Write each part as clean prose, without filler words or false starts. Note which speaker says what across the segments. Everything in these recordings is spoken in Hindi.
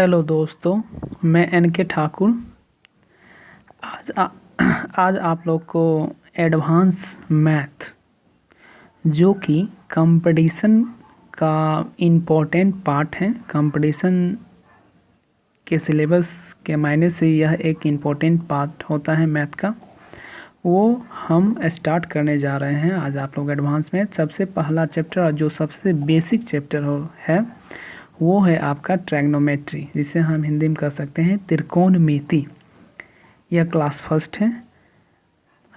Speaker 1: हेलो दोस्तों, मैं एन.के. ठाकुर। आज आप लोग को एडवांस मैथ जो कि कंपटीशन का इम्पोर्टेंट पार्ट है, कंपटीशन के सिलेबस के मायने से यह एक इम्पोर्टेंट पार्ट होता है मैथ का, वो हम स्टार्ट करने जा रहे हैं। आज आप लोग एडवांस मैथ सबसे पहला चैप्टर और जो सबसे बेसिक चैप्टर है वो है आपका ट्रैग्नोमेट्री, जिसे हम हिंदी में कह सकते हैं त्रिकोणमिति। यह क्लास फर्स्ट है।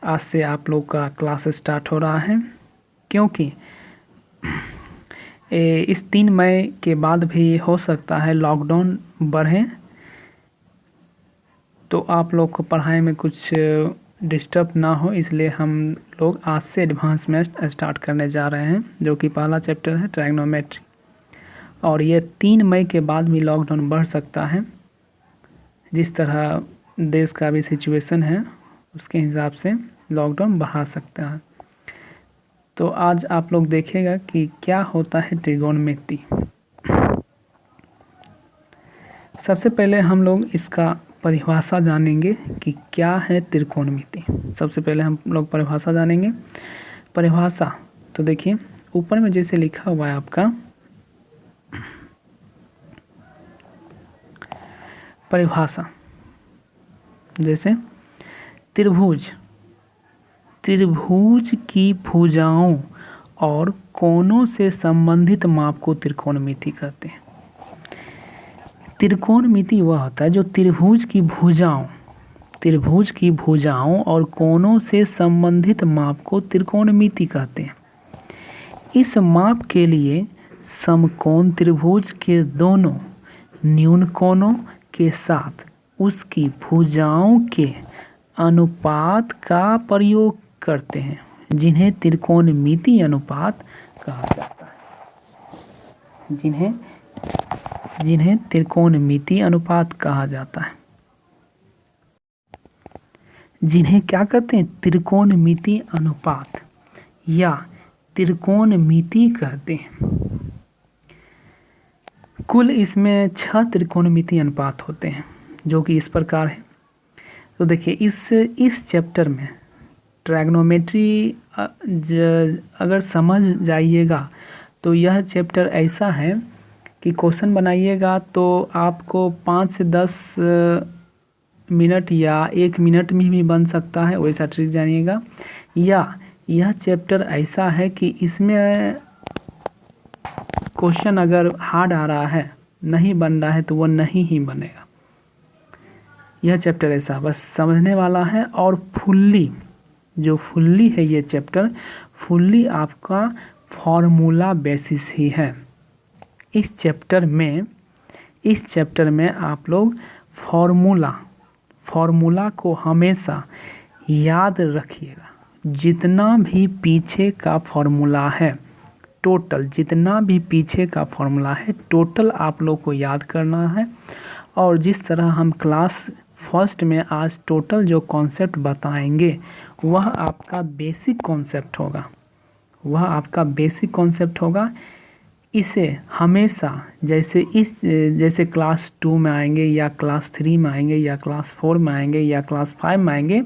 Speaker 1: आज से आप लोग का क्लास स्टार्ट हो रहा है, क्योंकि इस 3 मई के बाद भी हो सकता है लॉकडाउन बढ़े, तो आप लोग को पढ़ाई में कुछ डिस्टर्ब ना हो, इसलिए हम लोग आज से एडवांस मैथ स्टार्ट करने जा रहे हैं, जो कि पहला चैप्टर है ट्रैग्नोमेट्री। और ये 3 मई के बाद भी लॉकडाउन बढ़ सकता है। जिस तरह देश का भी सिचुएशन है उसके हिसाब से लॉकडाउन बढ़ा सकता है। तो आज आप लोग देखिएगा कि क्या होता है त्रिकोणमिति। सबसे पहले हम लोग इसका परिभाषा जानेंगे कि क्या है त्रिकोणमिति। सबसे पहले हम लोग परिभाषा जानेंगे। परिभाषा तो देखिए ऊपर में जैसे लिखा हुआ है आपका परिभाषा, जैसे त्रिभुज की भुजाओं और कोणों से संबंधित माप को त्रिकोणमिति कहते हैं। त्रिकोणमिति वह होता है जो त्रिभुज की भुजाओं और कोणों से संबंधित माप को त्रिकोणमिति कहते हैं। इस माप के लिए समकोण त्रिभुज के दोनों न्यून कोणों के साथ उसकी भुजाओं के अनुपात का प्रयोग करते हैं, जिन्हें त्रिकोणमिति अनुपात कहा जाता है। जिन्हें त्रिकोणमिति अनुपात कहा जाता है। जिन्हें क्या कहते हैं? त्रिकोणमिति अनुपात या त्रिकोणमिति कहते हैं। कुल इसमें 6 त्रिकोणमिति अनुपात होते हैं, जो कि इस प्रकार है। तो देखिए इस चैप्टर में ट्रैग्नोमेट्री अगर समझ जाइएगा तो यह चैप्टर ऐसा है कि क्वेश्चन बनाइएगा तो आपको 5 से 10 मिनट या 1 मिनट में भी बन सकता है, वैसा ट्रिक जानिएगा। या यह चैप्टर ऐसा है कि इसमें क्वेश्चन अगर हार्ड आ रहा है, नहीं बन रहा है, तो वो नहीं ही बनेगा। यह चैप्टर ऐसा बस समझने वाला है। और फुल्ली है ये चैप्टर, फुल्ली आपका फॉर्मूला बेसिस ही है। इस चैप्टर में आप लोग फॉर्मूला को हमेशा याद रखिएगा। जितना भी पीछे का फॉर्मूला है, जितना भी पीछे का फॉर्मूला है टोटल आप लोग को याद करना है। और जिस तरह हम क्लास फर्स्ट में आज टोटल जो कॉन्सेप्ट बताएंगे वह आपका बेसिक कॉन्सेप्ट होगा। इसे हमेशा जैसे क्लास 2 में आएंगे या क्लास 3 में आएंगे या क्लास 4 में आएंगे या क्लास 5 में आएंगे,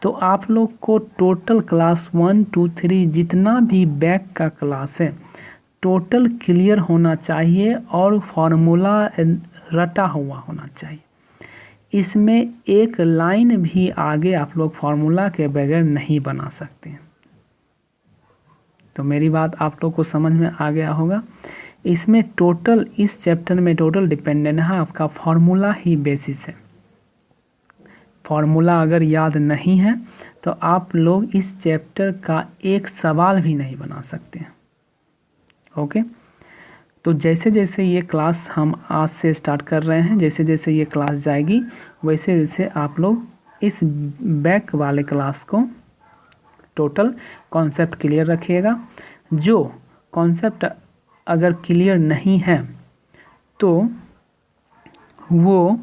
Speaker 1: तो आप लोग को टोटल क्लास 1, 2, 3 जितना भी बैक का क्लास है टोटल क्लियर होना चाहिए और फॉर्मूला रटा हुआ होना चाहिए। इसमें एक लाइन भी आगे आप लोग फॉर्मूला के बगैर नहीं बना सकते हैं। तो मेरी बात आप लोग को समझ में आ गया होगा। इसमें टोटल इस चैप्टर में टोटल डिपेंडेंट है आपका फॉर्मूला ही बेसिस है। फॉर्मूला अगर याद नहीं है तो आप लोग इस चैप्टर का एक सवाल भी नहीं बना सकते हैं। ओके, तो जैसे जैसे ये क्लास हम आज से स्टार्ट कर रहे हैं, जैसे जैसे ये क्लास जाएगी वैसे वैसे आप लोग इस बैक वाले क्लास को टोटल कॉन्सेप्ट क्लियर रखिएगा। जो कॉन्सेप्ट अगर क्लियर नहीं है तो वो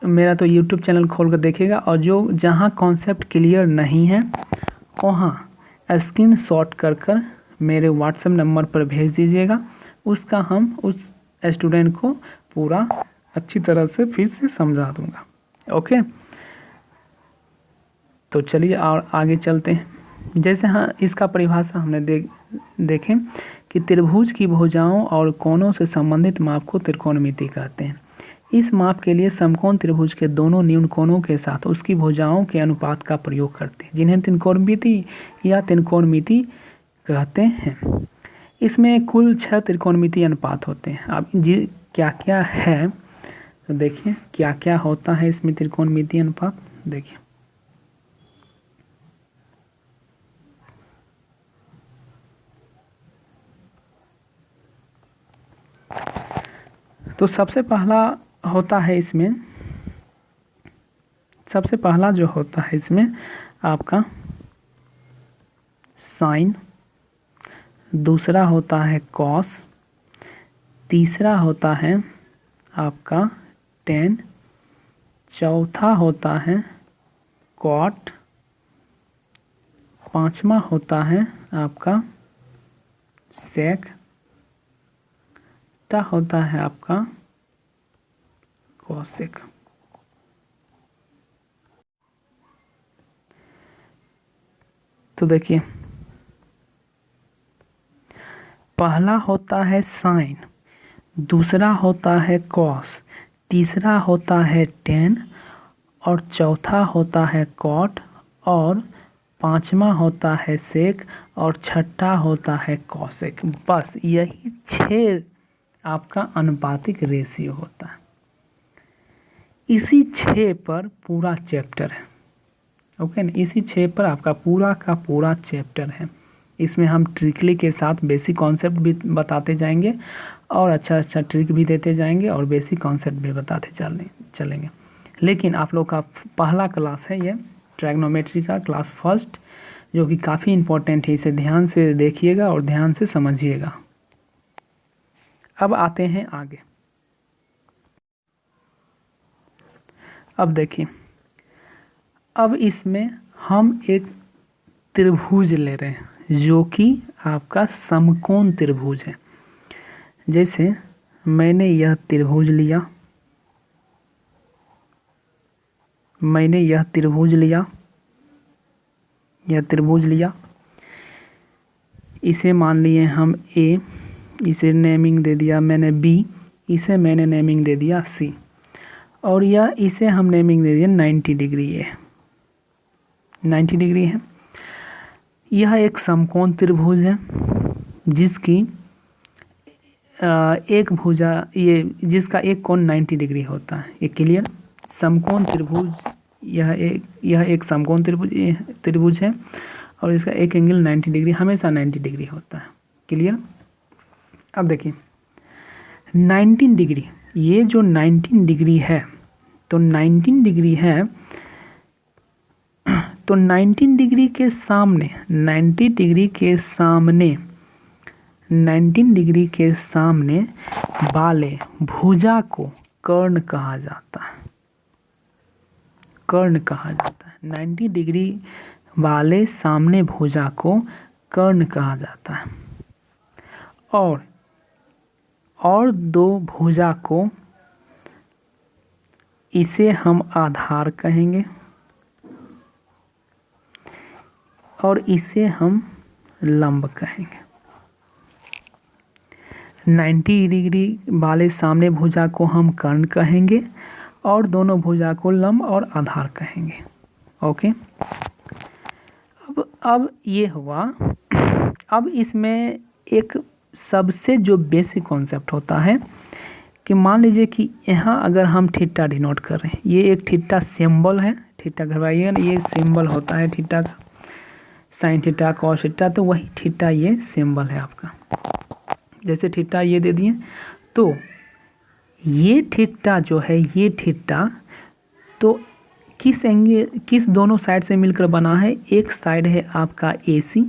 Speaker 1: मेरा यूट्यूब चैनल खोल कर देखिएगा, और जहाँ कॉन्सेप्ट क्लियर नहीं है वहाँ स्क्रीनशॉट कर मेरे व्हाट्सएप नंबर पर भेज दीजिएगा। उसका हम उस स्टूडेंट को पूरा अच्छी तरह से फिर से समझा दूंगा। ओके, तो चलिए और आगे चलते हैं। जैसे हाँ, इसका परिभाषा हमने देखें कि त्रिभुज की भुजाओं और कोणों से संबंधित माप को त्रिकोणमिति कहते हैं। इस माप के लिए समकोण त्रिभुज के दोनों न्यून कोणों के साथ उसकी भुजाओं के अनुपात का प्रयोग करते हैं, जिन्हें त्रिकोणमिति या त्रिकोणमिति कहते हैं। इसमें कुल 6 त्रिकोणमिति अनुपात होते हैं। अब जी क्या क्या है तो देखिए क्या क्या होता है इसमें त्रिकोणमिति अनुपात। देखिए तो सबसे पहला जो होता है इसमें आपका साइन, दूसरा होता है कॉस, तीसरा होता है आपका टेन, चौथा होता है कॉट, पांचवा होता है आपका सेक, छठा होता है आपका कोसेक। तो देखिए पहला होता है साइन, दूसरा होता है कॉस, तीसरा होता है टेन और चौथा होता है कॉट और पांचवा होता है सेक और छठा होता है कोसेक। बस यही 6 आपका अनुपातिक रेशियो होता है। इसी 6 पर पूरा चैप्टर है। ओके ना, इसी 6 पर आपका पूरा का पूरा चैप्टर है। इसमें हम ट्रिकली के साथ बेसिक कॉन्सेप्ट भी बताते जाएंगे और अच्छा ट्रिक भी देते जाएंगे और बेसिक कॉन्सेप्ट भी बताते चलेंगे। लेकिन आप लोग का पहला क्लास है ये ट्रायगोनोमेट्री का क्लास फर्स्ट, जो कि काफ़ी इम्पोर्टेंट है। इसे ध्यान से देखिएगा और ध्यान से समझिएगा। अब आते हैं आगे। अब देखिए, अब इसमें हम एक त्रिभुज ले रहे हैं जो कि आपका समकोण त्रिभुज है। जैसे मैंने यह त्रिभुज लिया, यह त्रिभुज लिया, इसे मान लिए हम ए, इसे नेमिंग दे दिया मैंने बी, इसे मैंने नेमिंग दे दिया सी, और यह इसे हम नेमिंग दे दिया 90 डिग्री है, 90 डिग्री है। यह एक समकोण त्रिभुज है जिसकी एक भुजा जिसका एक कोण 90 डिग्री होता है। ये क्लियर? समकोण त्रिभुज यह एक समकोण त्रिभुज है और इसका एक एंगल 90 डिग्री, हमेशा 90 डिग्री होता है। क्लियर? अब देखिए 19 डिग्री, ये जो 19 डिग्री है तो 19 डिग्री है, तो 90 डिग्री के सामने 90 डिग्री के सामने वाले भुजा को कर्ण कहा जाता है। 90 डिग्री वाले सामने भुजा को कर्ण कहा जाता है और दो भुजा को इसे हम आधार कहेंगे और इसे हम लंब कहेंगे। 90 डिग्री वाले सामने भुजा को हम कर्ण कहेंगे और दोनों भुजा को लंब और आधार कहेंगे। ओके, अब ये हुआ। अब इसमें एक सबसे जो बेसिक कॉन्सेप्ट होता है कि मान लीजिए कि यहाँ अगर हम थीटा डिनोट कर रहे हैं, ये एक थीटा सिंबल है, थीटा घरवाइए ना, ये सिंबल होता है थीटा का, साइन थीटा कॉस थीटा, तो वही थीटा ये सिंबल है आपका। जैसे थीटा ये दे दिए, तो ये थीटा जो है, ये थीटा तो किस दोनों साइड से मिलकर बना है? एक साइड है आपका AC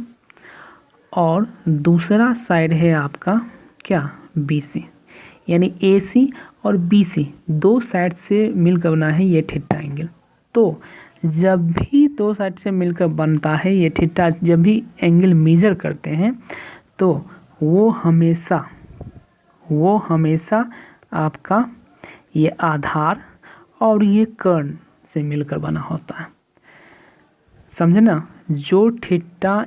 Speaker 1: और दूसरा साइड है आपका क्या? BC। यानी AC और BC दो साइड से मिलकर बना है ये थीटा एंगल। तो जब भी दो साइड से मिलकर बनता है ये थीटा, जब भी एंगल मेजर करते हैं तो वो वो हमेशा आपका ये आधार और ये कर्ण से मिलकर बना होता है। समझे ना? जो थीटा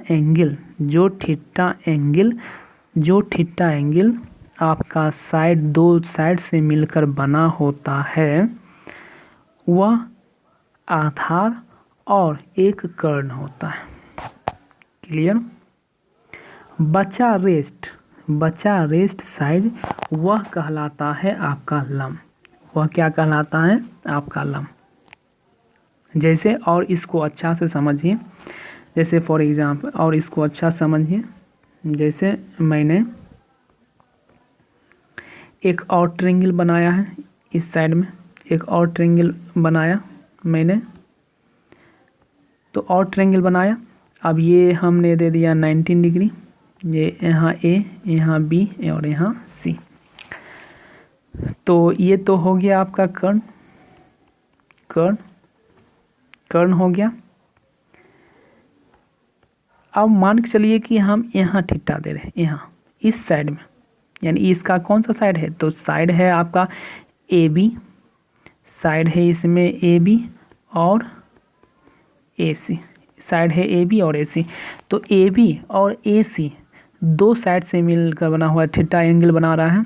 Speaker 1: एंगल आपका साइड, दो साइड से मिलकर बना होता है, वह आधार और एक कर्ण होता है। क्लियर? बचा रेस्ट साइड, वह कहलाता है आपका लंब। वह क्या कहलाता है? आपका लंब। जैसे, और इसको अच्छा से समझिए, जैसे फॉर एग्जाम्पल, और इसको अच्छा समझिए, जैसे मैंने एक और ट्रायंगल बनाया है, इस साइड में एक और ट्रायंगल बनाया मैंने, तो और ट्रायंगल बनाया। अब ये हमने दे दिया 19 डिग्री, ये यहाँ ए, यहाँ बी और यहाँ सी। तो ये तो हो गया आपका कर्ण हो गया। अब मान के चलिए कि हम यहाँ थीटा दे रहे हैं, यहाँ इस साइड में, यानी इसका कौन सा साइड है? तो साइड है आपका ए बी, साइड है इसमें ए बी और ए सी, साइड है ए बी और ए सी। तो ए बी और ए सी दो साइड से मिलकर बना हुआ थीटा एंगल बना रहा है।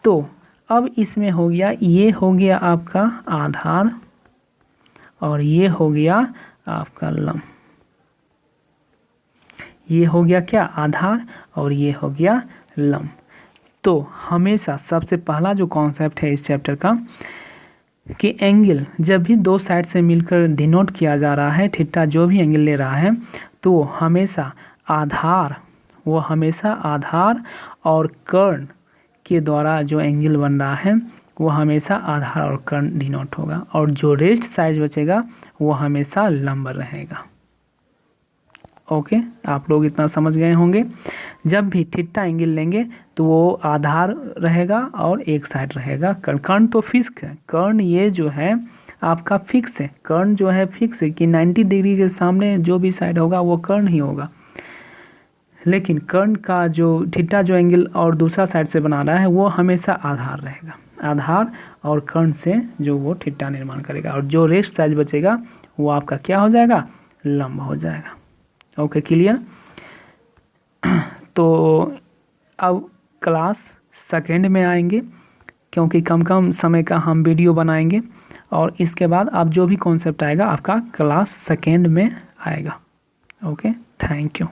Speaker 1: तो अब इसमें हो गया, ये हो गया आपका आधार और ये हो गया आपका लंब। ये हो गया क्या? आधार और ये हो गया लंब। तो हमेशा सबसे पहला जो कॉन्सेप्ट है इस चैप्टर का, कि एंगल जब भी दो साइड से मिलकर डिनोट किया जा रहा है, थीटा जो भी एंगल ले रहा है, तो वो हमेशा आधार और कर्ण के द्वारा जो एंगल बन रहा है, वो हमेशा आधार और कर्ण डिनोट होगा, और जो रेस्ट साइड बचेगा वो हमेशा लंब रहेगा। ओके, आप लोग इतना समझ गए होंगे। जब भी थीटा एंगल लेंगे तो वो आधार रहेगा और एक साइड रहेगा कर्ण तो फिक्स है। कर्ण ये जो है आपका फिक्स है, कर्ण जो है फिक्स है कि 90 डिग्री के सामने जो भी साइड होगा वो कर्ण ही होगा। लेकिन कर्ण का जो थीटा जो एंगल और दूसरा साइड से बना रहा है वो हमेशा आधार रहेगा, आधार और कर्ण से जो वो थीटा निर्माण करेगा, और जो रेस्ट साइड बचेगा वो आपका क्या हो जाएगा? लंब हो जाएगा। Okay, clear? तो अब क्लास सेकेंड में आएंगे, क्योंकि कम समय का हम वीडियो बनाएंगे, और इसके बाद आप जो भी कॉन्सेप्ट आएगा आपका क्लास सेकेंड में आएगा। Okay, thank you.